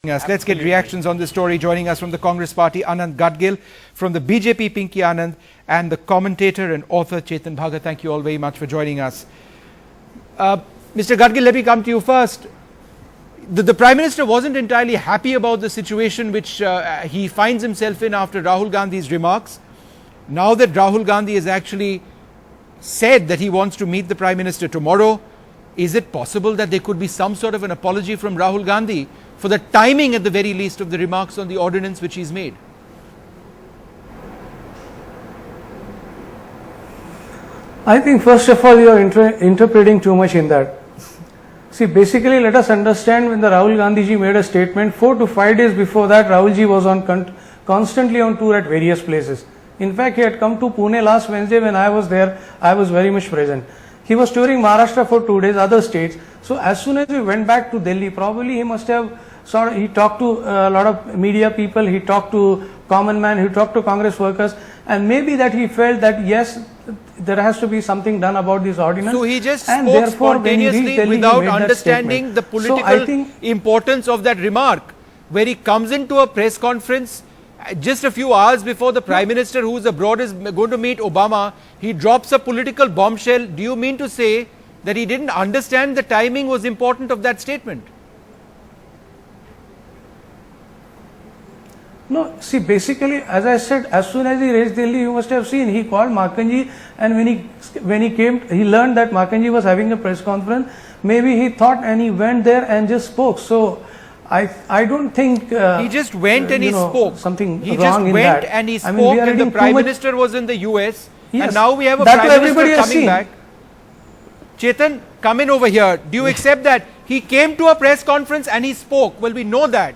Let's get reactions on this story. Joining us from the Congress Party, Anand Gadgil, from the BJP, Pinky Anand, and the commentator and author Chetan Bhagat. Thank you all very much for joining us. Mr. Gadgil, let me come to you first. The Prime Minister wasn't entirely happy about the situation which he finds himself in after Rahul Gandhi's remarks. Now that Rahul Gandhi has actually said that he wants to meet the Prime Minister tomorrow, is it possible that there could be some sort of an apology from Rahul Gandhi for the timing at the very least of the remarks on the ordinance which he's made? I think first of all you are interpreting too much in that. See, basically let us understand, when the Rahul Gandhi ji made a statement, 4 to 5 days before that Rahul ji was on constantly on tour at various places. In fact, he had come to Pune last Wednesday. When I was there, I was very much present. He was touring Maharashtra for 2 days, other states. So as soon as we went back to Delhi, probably he must have he talked to a lot of media people, he talked to common man, he talked to Congress workers, and maybe that he felt that yes, there has to be something done about this ordinance. So he just spoke spontaneously without understanding the political importance of that remark, where he comes into a press conference just a few hours before the Prime Minister, who is abroad, is going to meet Obama. He drops a political bombshell. Do you mean to say that he didn't understand the timing was important of that statement? No, see, basically, as I said, as soon as he reached Delhi, you must have seen, he called Makanji, and when he came, he learned that Makanji was having a press conference. Maybe he thought, and he went there and just spoke. So I don't think he just went and he spoke. Something he wrong just went and he spoke, and the Prime Minister was in the US, yes, and now we have a Prime Minister coming back. Chetan, come in over here. Do you accept that he came to a press conference and he spoke? Well, we know that.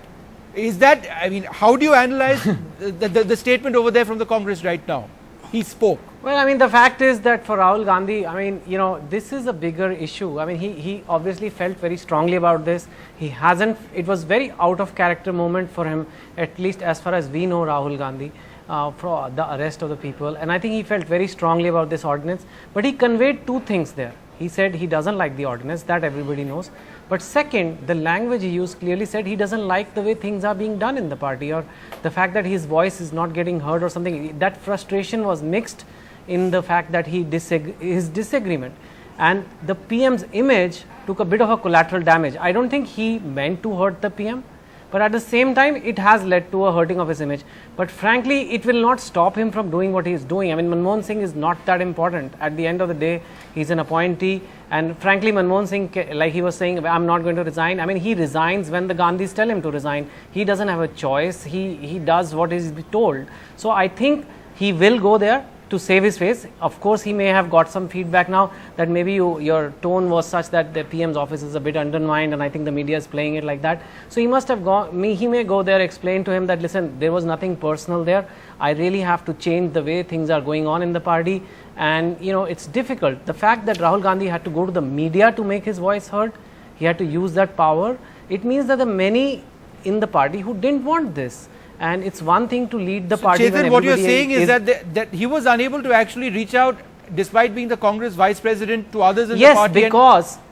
Is that, I mean, how do you analyze the statement over there from the Congress right now? He spoke. Well, I mean, the fact is that for Rahul Gandhi, I mean, you know, this is a bigger issue. I mean, he obviously felt very strongly about this. He hasn't, it was very out of character moment for him, at least as far as we know Rahul Gandhi, for the arrest of the people. And I think he felt very strongly about this ordinance. But he conveyed two things there. He said he doesn't like the ordinance, that everybody knows. But second, the language he used clearly said he doesn't like the way things are being done in the party, or the fact that his voice is not getting heard or something. That frustration was mixed in the fact that his disagreement. And the PM's image took a bit of a collateral damage. I don't think he meant to hurt the PM, but at the same time, it has led to a hurting of his image. But frankly, it will not stop him from doing what he is doing. I mean, Manmohan Singh is not that important. At the end of the day, he's an appointee. And frankly, Manmohan Singh, like he was saying, I'm not going to resign. I mean, he resigns when the Gandhis tell him to resign. He doesn't have a choice. He does what is told. So I think he will go there to save his face. Of course, he may have got some feedback now that maybe your tone was such that the PM's office is a bit undermined, and I think the media is playing it like that. So he must have gone, he may go there, explain to him that, listen, there was nothing personal there. I really have to change the way things are going on in the party. And, you know, it's difficult. The fact that Rahul Gandhi had to go to the media to make his voice heard, he had to use that power. It means that there are many in the party who didn't want this. And it's one thing to lead the party. Chetan, what you're saying is that he was unable to actually reach out, despite being the Congress vice president, to others in the party.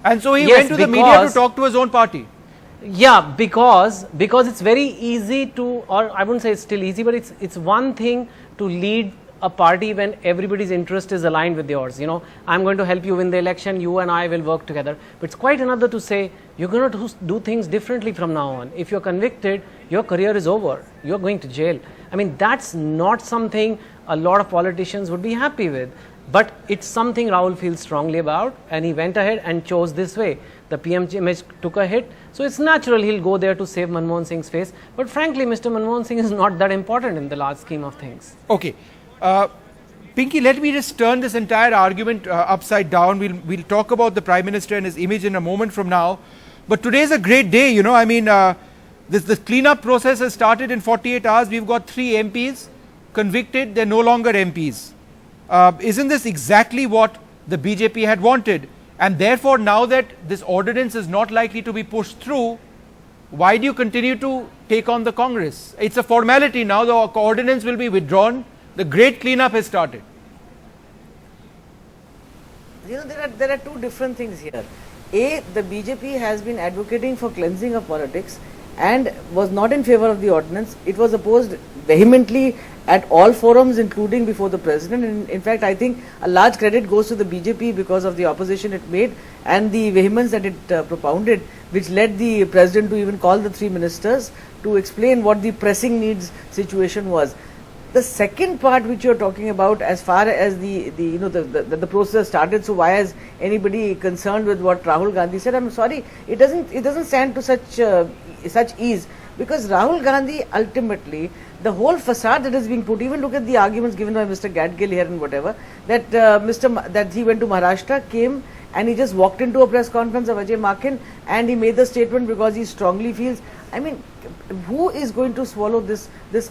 And so he went to the media to talk to his own party. Yeah, because it's very easy to, or I wouldn't say it's still easy, but it's one thing to lead a party when everybody's interest is aligned with yours. You know, I'm going to help you win the election, you and I will work together. But it's quite another to say, you're going to do things differently from now on. If you're convicted, your career is over. You're going to jail. I mean, that's not something a lot of politicians would be happy with. But it's something Rahul feels strongly about, and he went ahead and chose this way. The PM image took a hit, so it's natural he'll go there to save Manmohan Singh's face. But frankly, Mr. Manmohan Singh is not that important in the large scheme of things. Okay. Pinky, let me just turn this entire argument upside down. We'll talk about the Prime Minister and his image in a moment from now. But today is a great day, you know. I mean, this cleanup process has started in 48 hours. We've got 3 MPs convicted. They're no longer MPs. Isn't this exactly what the BJP had wanted? And therefore, now that this ordinance is not likely to be pushed through, why do you continue to take on the Congress? It's a formality now. The ordinance will be withdrawn. The great cleanup has started. You know, there are two different things here. A, the BJP has been advocating for cleansing of politics, and was not in favor of the ordinance. It was opposed vehemently at all forums, including before the president. And in fact, I think a large credit goes to the BJP because of the opposition it made and the vehemence that it propounded, which led the president to even call the 3 ministers to explain what the pressing needs situation was. The second part which you're talking about, as far as the process started, so why is anybody concerned with what Rahul Gandhi said? I'm sorry, it doesn't stand to such ease, because Rahul Gandhi ultimately, the whole facade that is being put, even look at the arguments given by Mr. Gadgil here and whatever, that that he went to Maharashtra, came and he just walked into a press conference of Ajay Maken and he made the statement because he strongly feels. I mean, who is going to swallow this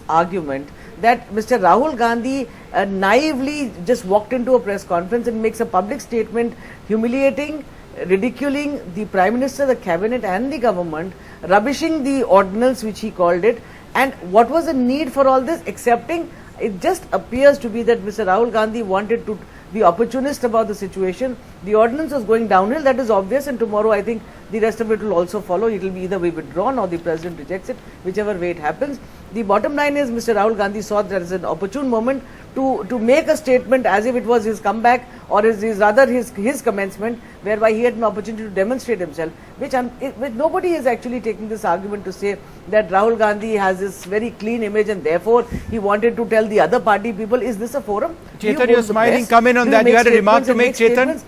argument that Mr. Rahul Gandhi naively just walked into a press conference and makes a public statement humiliating, ridiculing the Prime Minister, the Cabinet and the government, rubbishing the ordinance which he called it? And what was the need for all this? Accepting, it just appears to be that Mr. Rahul Gandhi wanted to be opportunist about the situation. The ordinance was going downhill, that is obvious, and tomorrow I think the rest of it will also follow. It will be either be withdrawn or the president rejects it, whichever way it happens. The bottom line is Mr. Rahul Gandhi saw that as an opportune moment to make a statement as if it was his comeback or rather his commencement, whereby he had an opportunity to demonstrate himself, which nobody is actually taking this argument to say that Rahul Gandhi has this very clean image and therefore he wanted to tell the other party people, is this a forum? Chetan, you're smiling. Come in on that. You had a remark to make, Chetan?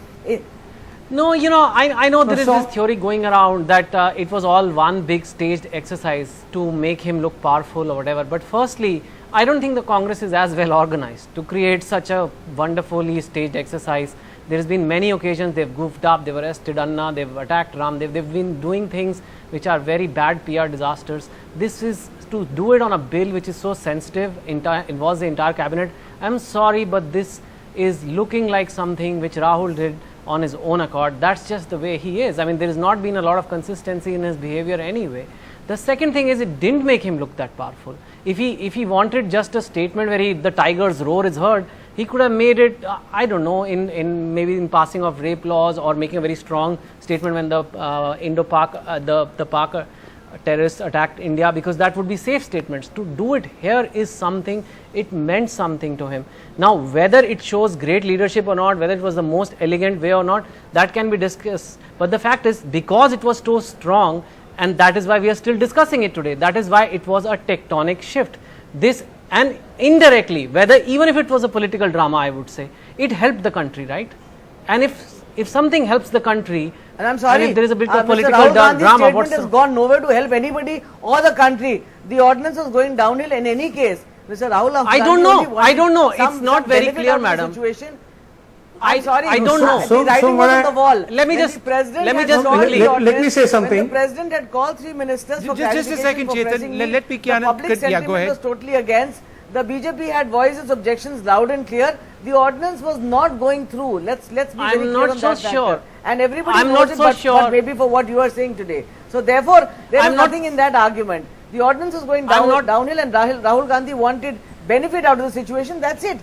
No, you know, I know there is this theory going around that it was all one big staged exercise to make him look powerful or whatever. But firstly, I don't think the Congress is as well organized to create such a wonderfully staged exercise. There has been many occasions they've goofed up, they've arrested Anna, they've attacked Ram, they've been doing things which are very bad PR disasters. This is to do it on a bill which is so sensitive, involves the entire cabinet. I'm sorry, but this is looking like something which Rahul did on his own accord. That's just the way he is. I mean, there has not been a lot of consistency in his behavior anyway. The second thing is, it didn't make him look that powerful. If he wanted just a statement where the tiger's roar is heard, he could have made it, I don't know, maybe in passing of rape laws or making a very strong statement when the Indo-Pak, the Pak terrorists attacked India, because that would be safe statements. To do it here is something, it meant something to him. Now, whether it shows great leadership or not, whether it was the most elegant way or not, that can be discussed. But the fact is, because it was so strong, and that is why we are still discussing it today, that is why it was a tectonic shift. This, and indirectly, even if it was a political drama, I would say, it helped the country, right? And if something helps the country, and I'm sorry, and if there is a bit of political Mr. Rahul Gandhi's drama, statement has gone nowhere to help anybody or the country. The ordinance was going downhill in any case. Mr. Rahul Gandhi, I don't know. It's not very clear, madam. I'm sorry. I don't know. The writing was on the wall. Let me just quickly. Let me say something. When the president had called 3 ministers for just a second, Chetan. Let me. The public sentiment was totally against. The BJP had voiced its objections loud and clear. The ordinance was not going through. Let's be very clear on that. I'm not so sure. And everybody knows it, but maybe for what you are saying today. So therefore, there is nothing in that argument. The ordinance was going downhill, and Rahul Gandhi wanted benefit out of the situation. That's it.